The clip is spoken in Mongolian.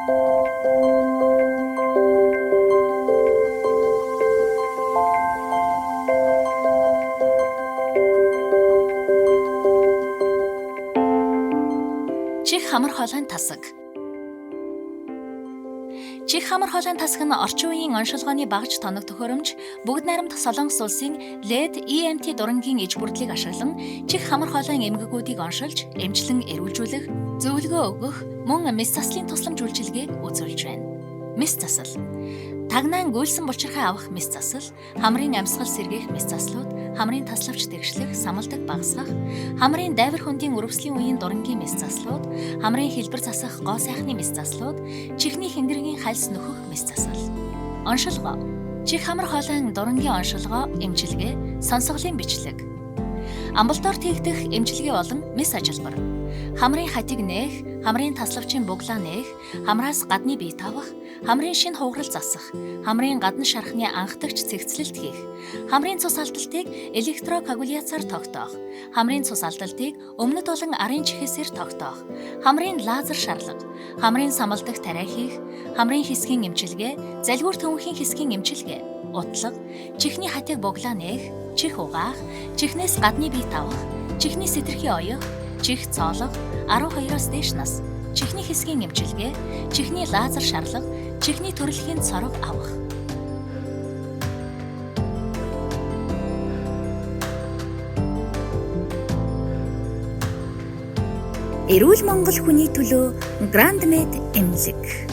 Чих хамар хоолойн тасаг. Чих хамар хоолойн тасаг нь орчин үеийн оншилгооны багаж тоног төхөөрөмж, бүгд найрамдах Солонгос улсын LED EMT дурангийн иж бүрдлийг ашиглан чих хамар хоолойн эмгэгүүдийг оншилж, эмчлэн эрүүлжүүлэх, зөвлөгөө өгөх, мөн мэс заслын тусламж үйлчилгээг үзүүлж байна. Мэс засал. Тагнаан гүйлсэн булчирхай авах мэс засал, хамрын амьсгал сэргээх мэс заслууд, хамрын таславч дэгшлэх, самалдаг багасгах, хамрын дайвар хөндийн үрвслийн үеийн дурангийн мэс заслууд, хамрын хэлбэр засах гоо сайхны мэс заслууд, чихний хэнгэргийн хальс нөхөх мэс засал. Оншилгоо. Чих хамар хоолойн дурангийн оншилгоо, эмчилгээ, сонсголын бичлэг. Амбулаторт хийгдэх эмчилгээ болон мэс ажилбар. Хамрын хатиг нээх, хамрын таславчийн буглаа нээх, хамраас гадны бие тавах, хамрын шинэ хугарал засах, хамрын гадна шархны анхдагч цэгцлэлт хийх, хамрын цус алдалтыг электрокоагуляцаар тогтоох, хамрын цус алдалтыг өмнөд болон арын чихээсээр тогтоох, хамрын лазер шарлага, хамрын самалдах тариа хийх, хамрын хэсгийн эмчилгээ, залгуур төмөхийн хэсгийн эмчилгээ, утлаг, чихний хатиг буглаа нээх, чих угаах, чихнээс гадны бие тавах, чихний сэтэрхий оёх, чих цоолох, 12-оос дээш нас, чихний хэсгийн эмчилгээ, чихний лазер шарлага, чихний төрөлхийн цорог авах. Эрүүл Монгол хүний төлөө Гранд Мед эмнэлэг.